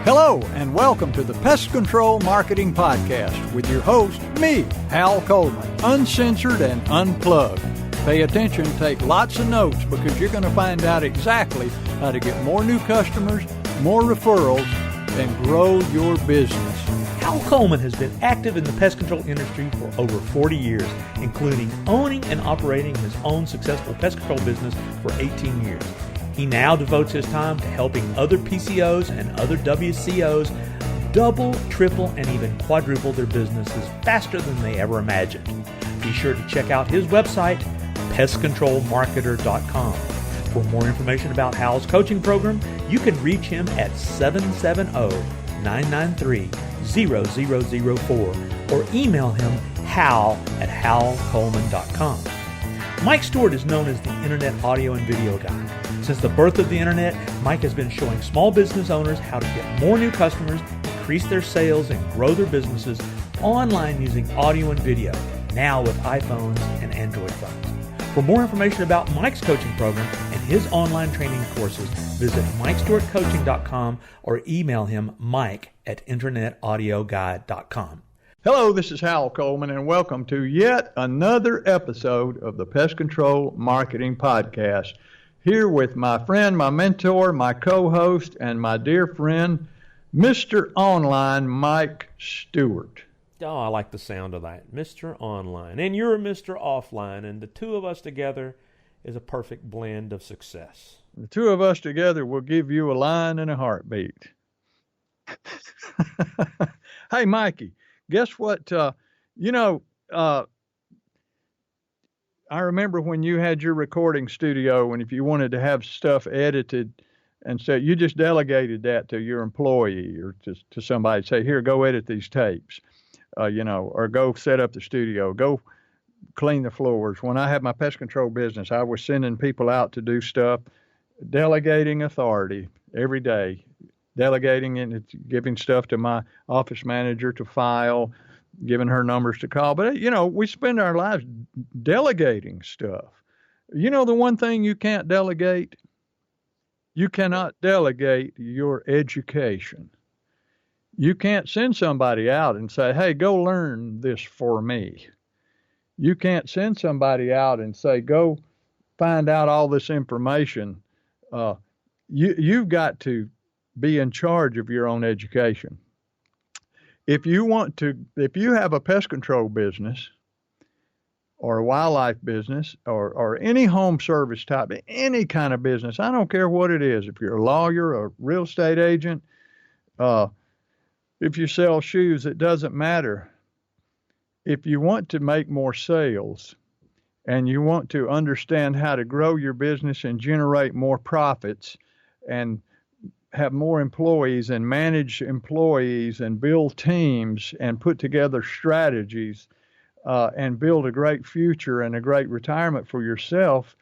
Hello, and welcome to the Pest Control Marketing Podcast with your host, me, Hal Coleman, uncensored and unplugged. Pay attention, take lots of notes, because you're going to find out exactly how to get more new customers, more referrals, and grow your business. Hal Coleman has been active in the pest control industry for over 40 years, including owning and operating his own successful pest control business for 18 years. He now devotes his time to helping other PCOs and other WCOs double, triple, and even quadruple their businesses faster than they ever imagined. Be sure to check out his website, pestcontrolmarketer.com. For more information about Hal's coaching program, you can reach him at 770-993-0004 or email him hal@halcoleman.com. Mike Stewart is known as the Internet audio and video guy. Since the birth of the Internet, Mike has been showing small business owners how to get more new customers, increase their sales, and grow their businesses online using audio and video, now with iPhones and Android phones. For more information about Mike's coaching program and his online training courses, visit MikeStewartCoaching.com or email him mike@internetaudioguide.com. Hello, this is Hal Coleman, and welcome to yet another episode of the Pest Control Marketing Podcast. Here with my friend, my mentor, my co-host, and my dear friend, Mr. Online, Mike Stewart. Oh, I like the sound of that. Mr. Online. And you're Mr. Offline, and the two of us together is a perfect blend of success. The two of us together will give you a line and a heartbeat. Hey, Mikey, guess what? I remember when you had your recording studio, and if you wanted to have stuff edited, and so you just delegated that to your employee or to somebody, say, here, go edit these tapes, or go set up the studio, go clean the floors. When I had my pest control business, I was sending people out to do stuff, delegating authority every day, delegating and giving stuff to my office manager to file, giving her numbers to call. But, we spend our lives delegating stuff. The one thing you can't delegate? You cannot delegate your education. You can't send somebody out and say, hey, go learn this for me. You can't send somebody out and say, go find out all this information. You've got to be in charge of your own education. If you have a pest control business or a wildlife business or any home service type, any kind of business, I don't care what it is. If you're a lawyer, a real estate agent, if you sell shoes, it doesn't matter. If you want to make more sales and you want to understand how to grow your business and generate more profits and have more employees and manage employees and build teams and put together strategies and build a great future and a great retirement for yourself,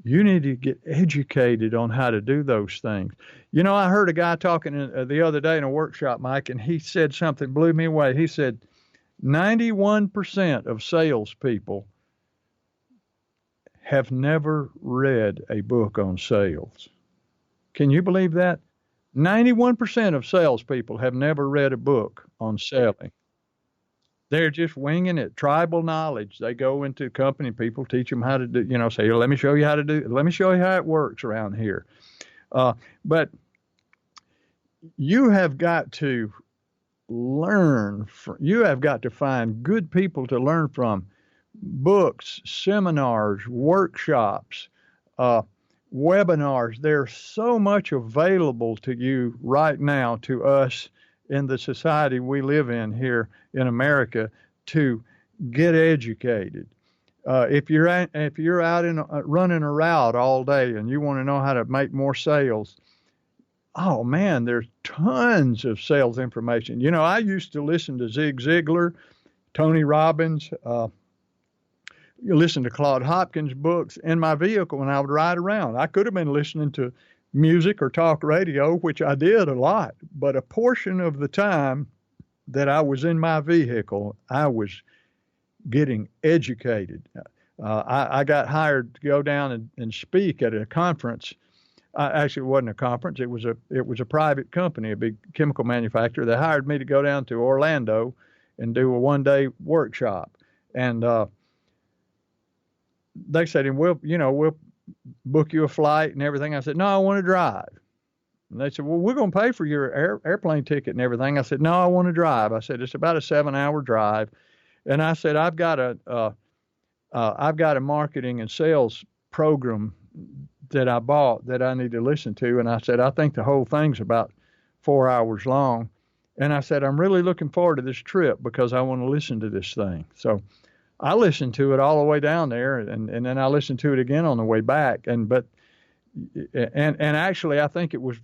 you need to get educated on how to do those things. I heard a guy talking the other day in a workshop, Mike, and he said something blew me away. He said 91% of salespeople have never read a book on sales. Can you believe that? 91% of salespeople have never read a book on selling. They're just winging it, tribal knowledge. They go into company, people teach them how to do, say, let me show you how to do it. Let me show you how it works around here. But you have got to learn. You have got to find good people to learn from. Books, seminars, workshops, webinars. There's so much available to you right now, to us in the society we live in here in America, to get educated. If you're out running a route all day and you want to know how to make more sales, oh man, there's tons of sales information. I used to listen to Zig Ziglar, Tony Robbins, listen to Claude Hopkins' books in my vehicle when I would ride around. I could have been listening to music or talk radio, which I did a lot, but a portion of the time that I was in my vehicle, I was getting educated. I got hired to go down and speak at a conference. Actually, it wasn't a conference. It was a private company, a big chemical manufacturer. They hired me to go down to Orlando and do a one-day workshop. And they said, we'll book you a flight and everything. I said, no, I want to drive. And they said, well, we're going to pay for your airplane ticket and everything. I said, no, I want to drive. I said, it's about a 7-hour drive. And I said, I've got a marketing and sales program that I bought that I need to listen to. And I said, I think the whole thing's about 4 hours long. And I said, I'm really looking forward to this trip because I want to listen to this thing. So I listened to it all the way down there, and then I listened to it again on the way back. And actually, I think it was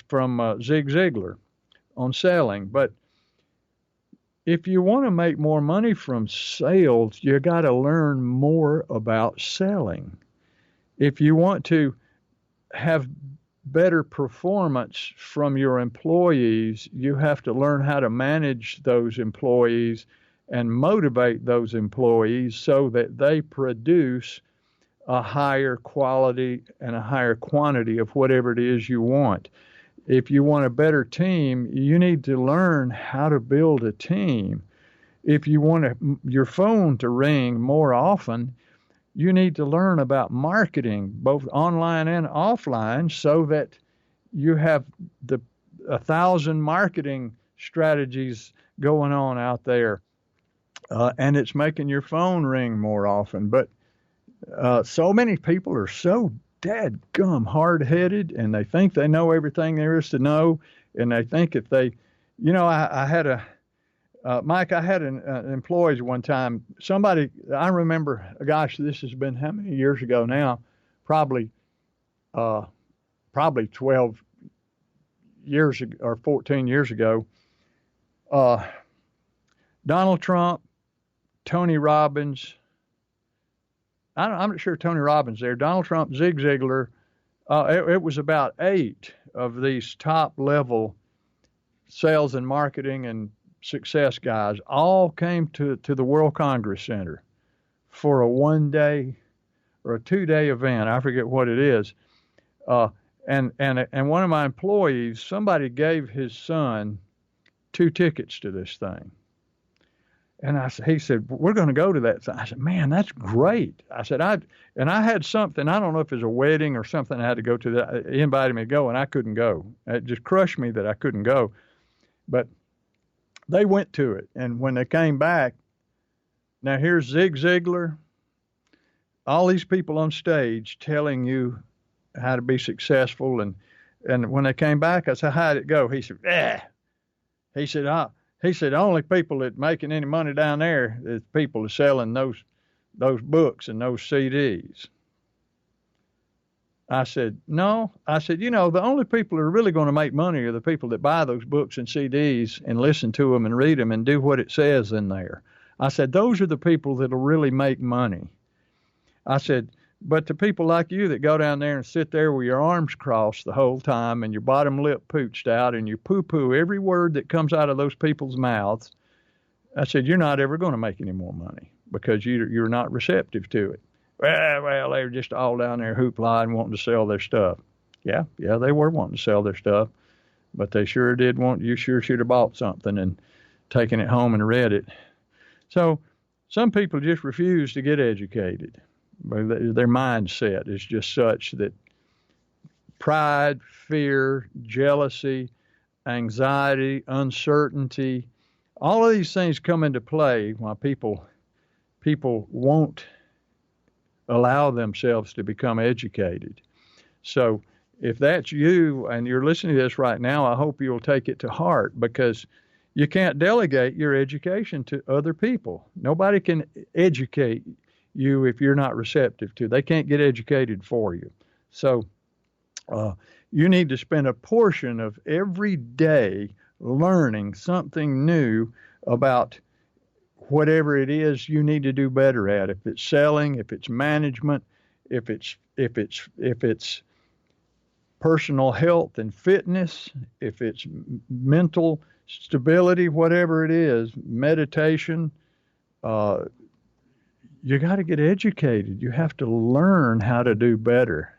from Zig Ziglar on selling. But if you want to make more money from sales, you got to learn more about selling. If you want to have better performance from your employees, you have to learn how to manage those employees and motivate those employees so that they produce a higher quality and a higher quantity of whatever it is you want. If you want a better team, you need to learn how to build a team. If you want your phone to ring more often, you need to learn about marketing, both online and offline, so that you have 1,000 marketing strategies going on out there. And it's making your phone ring more often. But so many people are so dadgum hard-headed, and they think they know everything there is to know, and they think if they, I had Mike, I had an employee one time. I remember, gosh, this has been how many years ago now? Probably 12 years ago, or 14 years ago. Donald Trump, Tony Robbins. I'm not sure Tony Robbins there. Donald Trump, Zig Ziglar. It was about 8 of these top-level sales and marketing and success guys all came to the World Congress Center for a 1-day or a 2-day event. I forget what it is. And one of my employees, somebody gave his son 2 tickets to this thing. And he said, we're going to go to that. I said, man, that's great. I said, I had something, I don't know if it was a wedding or something I had to go to that. He invited me to go, and I couldn't go. It just crushed me that I couldn't go. But they went to it. And when they came back, now here's Zig Ziglar, all these people on stage telling you how to be successful. And when they came back, I said, how'd it go? He said, He said, the only people that making any money down there is people that selling those books and those CDs. I said, no. I said, the only people that are really going to make money are the people that buy those books and CDs and listen to them and read them and do what it says in there. I said, those are the people that'll really make money. I said, but the people like you that go down there and sit there with your arms crossed the whole time and your bottom lip pooched out and you poo-poo every word that comes out of those people's mouths, I said, you're not ever going to make any more money because you're not receptive to it. Well, they were just all down there hoopla and wanting to sell their stuff. Yeah, they were wanting to sell their stuff, but they sure did you sure should have bought something and taken it home and read it. So some people just refuse to get educated. Their mindset is just such that pride, fear, jealousy, anxiety, uncertainty, all of these things come into play while people won't allow themselves to become educated. So if that's you and you're listening to this right now, I hope you'll take it to heart, because you can't delegate your education to other people. Nobody can educate you if you're not receptive to. They can't get educated for you. So you need to spend a portion of every day learning something new about whatever it is you need to do better at. If it's selling, if it's management, if it's personal health and fitness, if it's mental stability, whatever it is, meditation, you got to get educated. You have to learn how to do better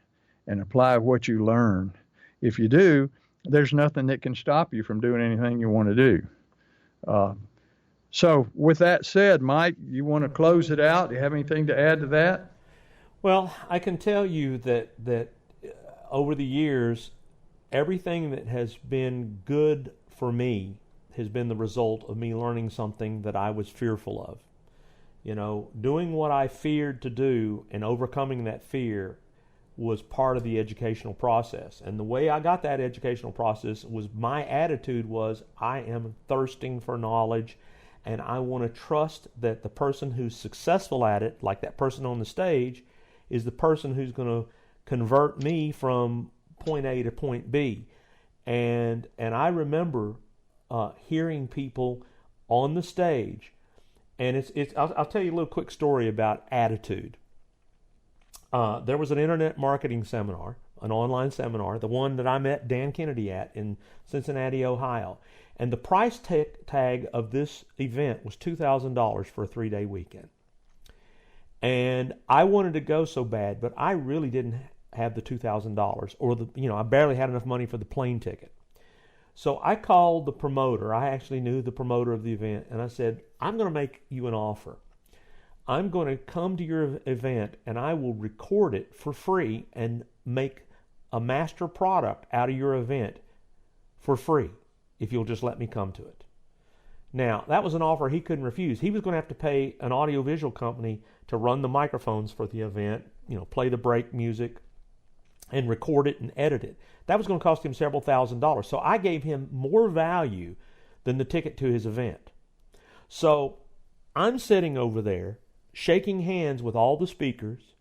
and apply what you learn. If you do, there's nothing that can stop you from doing anything you want to do. So with that said, Mike, you want to close it out? Do you have anything to add to that? Well, I can tell you that over the years, everything that has been good for me has been the result of me learning something that I was fearful of. You know, doing what I feared to do and overcoming that fear was part of the educational process. And the way I got that educational process was my attitude was I am thirsting for knowledge, and I want to trust that the person who's successful at it, like that person on the stage, is the person who's going to convert me from point A to point B. And I remember hearing people on the stage, and I'll tell you a little quick story about attitude. There was an internet marketing seminar, an online seminar, the one that I met Dan Kennedy at in Cincinnati, Ohio. And the price tag of this event was $2,000 for a 3-day weekend. And I wanted to go so bad, but I really didn't have the $2,000, or I barely had enough money for the plane ticket. So I called the promoter. I actually knew the promoter of the event, and I said, I'm going to make you an offer. I'm going to come to your event, and I will record it for free and make a master product out of your event for free if you'll just let me come to it. Now, that was an offer he couldn't refuse. He was going to have to pay an audiovisual company to run the microphones for the event, play the break music, and record it and edit it. That was going to cost him several $1,000s. So I gave him more value than the ticket to his event. So I'm sitting over there shaking hands with all the speakers.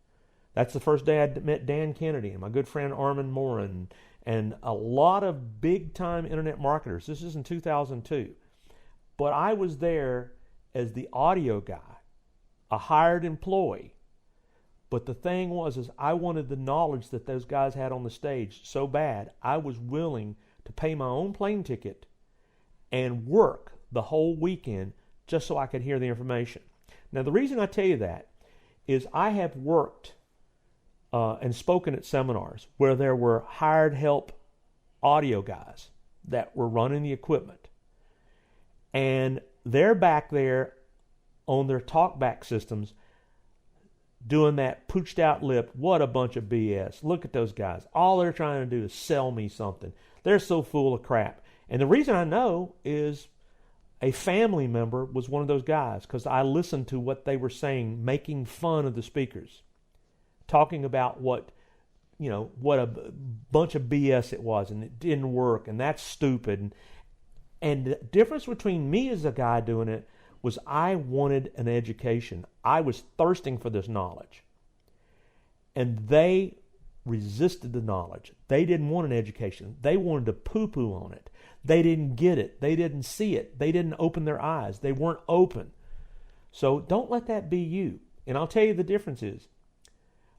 That's the first day I met Dan Kennedy and my good friend Armin Morin and a lot of big-time internet marketers. This is in 2002. But I was there as the audio guy, a hired employee. But the thing was I wanted the knowledge that those guys had on the stage so bad, I was willing to pay my own plane ticket and work the whole weekend just so I could hear the information. Now, the reason I tell you that is I have worked and spoken at seminars where there were hired help audio guys that were running the equipment. And they're back there on their talkback systems doing that pooched out lip. What a bunch of BS. Look at those guys. All they're trying to do is sell me something. They're so full of crap. And the reason I know is a family member was one of those guys because I listened to what they were saying, making fun of the speakers, talking about what a bunch of BS it was and it didn't work and that's stupid. And the difference between me as a guy doing it was I wanted an education. I was thirsting for this knowledge. And they resisted the knowledge. They didn't want an education. They wanted to poo-poo on it. They didn't get it. They didn't see it. They didn't open their eyes. They weren't open. So don't let that be you. And I'll tell you the difference is,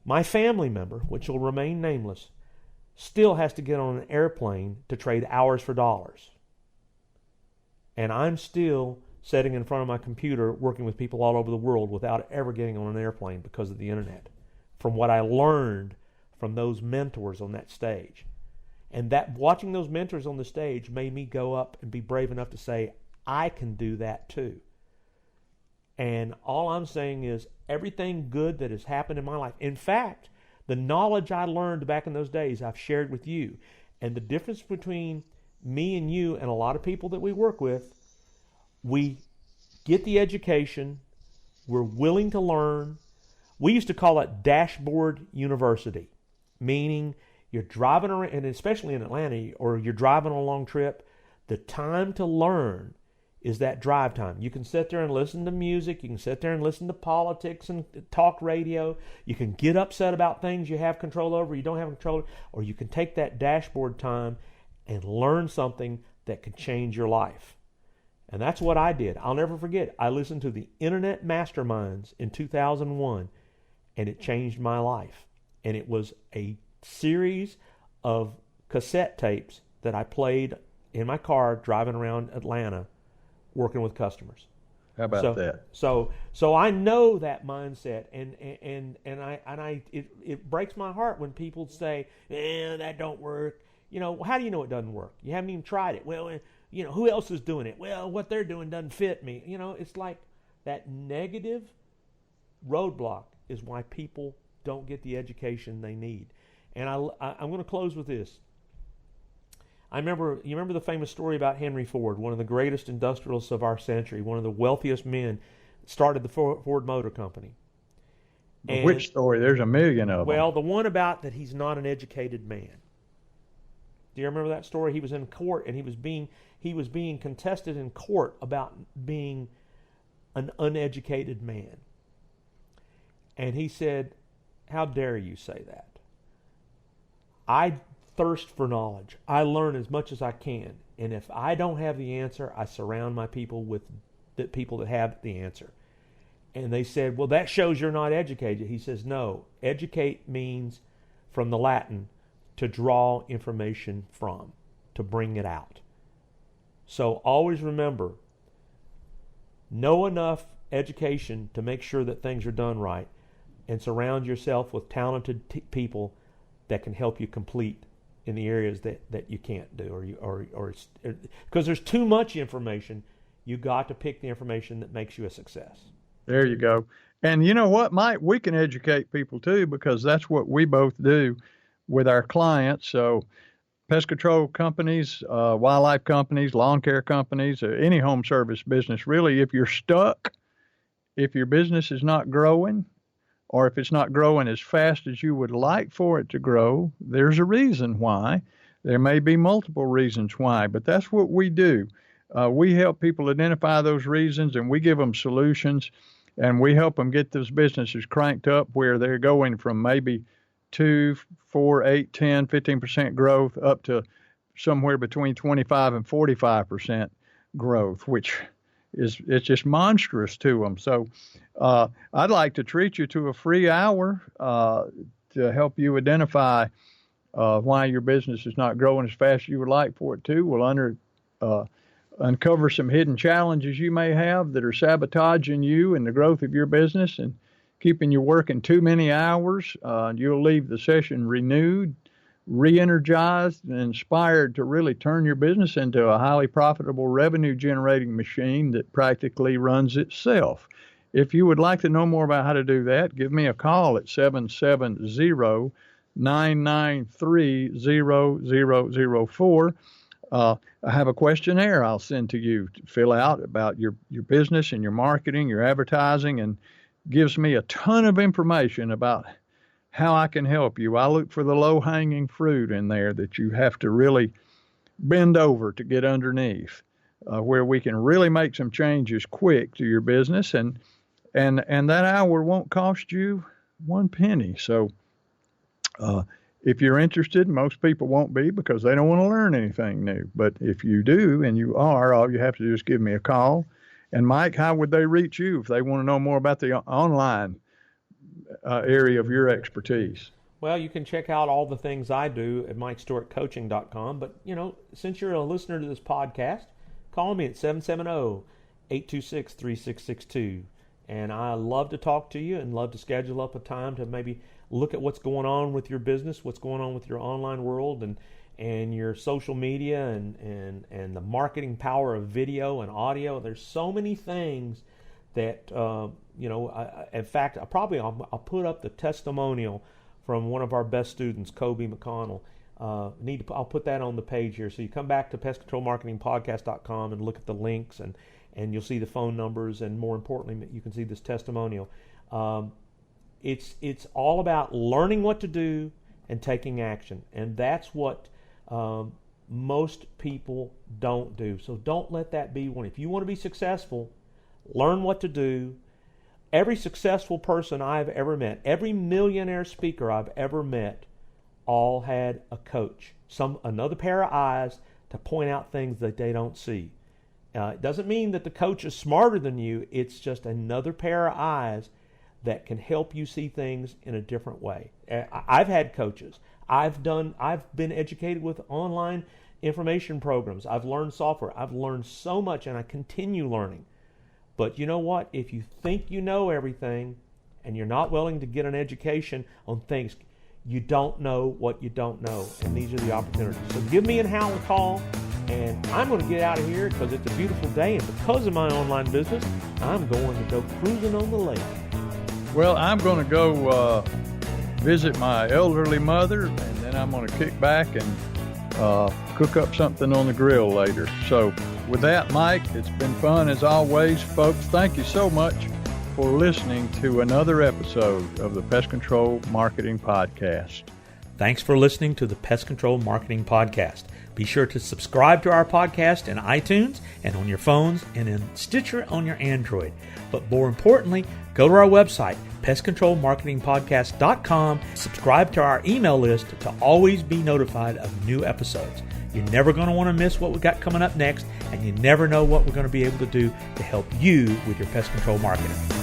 my family member, which will remain nameless, still has to get on an airplane to trade hours for dollars. And I'm still sitting in front of my computer working with people all over the world without ever getting on an airplane because of the internet, from what I learned from those mentors on that stage. And that watching those mentors on the stage made me go up and be brave enough to say, I can do that too. And all I'm saying is everything good that has happened in my life, in fact, the knowledge I learned back in those days, I've shared with you. And the difference between me and you and a lot of people that we work with, we get the education, we're willing to learn. We used to call it dashboard university, meaning you're driving around, and especially in Atlanta, or you're driving on a long trip, the time to learn is that drive time. You can sit there and listen to music. You can sit there and listen to politics and talk radio. You can get upset about things you have control over, you don't have control over, or you can take that dashboard time and learn something that could change your life. And that's what I did. I'll never forget. I listened to the Internet Masterminds in 2001, and it changed my life. And it was a series of cassette tapes that I played in my car driving around Atlanta working with customers. How about that? So I know that mindset, and it breaks my heart when people say, that don't work. How do you know it doesn't work? You haven't even tried it. Well, who else is doing it? Well, what they're doing doesn't fit me. It's like that negative roadblock is why people don't get the education they need. And I'm going to close with this. You remember the famous story about Henry Ford, one of the greatest industrialists of our century, one of the wealthiest men, started the Ford Motor Company. And, which story? There's a million of them. Well, the one about that he's not an educated man. Do you remember that story? He was in court and he was being contested in court about being an uneducated man. And he said, "How dare you say that? I thirst for knowledge. I learn as much as I can. And if I don't have the answer, I surround my people with the people that have the answer." And they said, "Well, that shows you're not educated." He says, "No, educate means, from the Latin, to draw information from, to bring it out." So always remember, know enough education to make sure that things are done right, and surround yourself with talented people that can help you complete in the areas that you can't do, or because there's too much information. You got to pick the information that makes you a success. There you go. And you know what, Mike? We can educate people too, because that's what we both do with our clients. So pest control companies, wildlife companies, lawn care companies, any home service business, really, if you're stuck, if your business is not growing, or if it's not growing as fast as you would like for it to grow, there's a reason why. There may be multiple reasons why, but that's what we do. We help people identify those reasons, and we give them solutions, and we help them get those businesses cranked up where they're going from maybe 2, 4, 8, 10, 15% growth up to somewhere between 25 and 45% growth, which it's just monstrous to them. So I'd like to treat you to a free hour to help you identify why your business is not growing as fast as you would like for it to. We'll uncover some hidden challenges you may have that are sabotaging you and the growth of your business and keeping you working too many hours. You'll leave the session renewed, re-energized, and inspired to really turn your business into a highly profitable revenue-generating machine that practically runs itself. If you would like to know more about how to do that, give me a call at 770-993-0004. I have a questionnaire I'll send to you to fill out about your business and your marketing, your advertising, and gives me a ton of information about how I can help you. I look for the low-hanging fruit in there that you have to really bend over to get underneath, where we can really make some changes quick to your business, and that hour won't cost you one penny. So if you're interested, most people won't be because they don't want to learn anything new. But if you do, and you are, all you have to do is give me a call. And Mike, how would they reach you if they want to know more about the online area of your expertise? Well, you can check out all the things I do at MikeStewartCoaching.com. But, since you're a listener to this podcast, call me at 770-826-3662. And I love to talk to you and love to schedule up a time to maybe look at what's going on with your business, what's going on with your online world and your social media and the marketing power of video and audio. There's so many things that, in fact, I'll put up the testimonial from one of our best students, Kobe McConnell. I'll put that on the page here. So you come back to PestControlMarketingPodcast.com and look at the links, and you'll see the phone numbers, and more importantly, you can see this testimonial. It's all about learning what to do and taking action, and that's what most people don't do. So don't let that be one. If you want to be successful, learn what to do. Every successful person I've ever met, every millionaire speaker I've ever met, all had a coach, another pair of eyes to point out things that they don't see. It doesn't mean that the coach is smarter than you. It's just another pair of eyes that can help you see things in a different way. I've had coaches. I've been educated with online information programs. I've learned software. I've learned so much, and I continue learning. But you know what? If you think you know everything and you're not willing to get an education on things, you don't know what you don't know. And these are the opportunities. So give me and Hal a call. And I'm going to get out of here because it's a beautiful day. And because of my online business, I'm going to go cruising on the lake. Well, I'm going to go visit my elderly mother, and then I'm going to kick back and cook up something on the grill later. So with that, Mike, it's been fun as always. Folks, thank you so much for listening to another episode of the Pest Control Marketing Podcast. Thanks for listening to the Pest Control Marketing Podcast. Be sure to subscribe to our podcast in iTunes and on your phones and in Stitcher on your Android. But more importantly, go to our website, pestcontrolmarketingpodcast.com. Subscribe to our email list to always be notified of new episodes. You're never going to want to miss what we got coming up next, and you never know what we're going to be able to do to help you with your pest control marketing.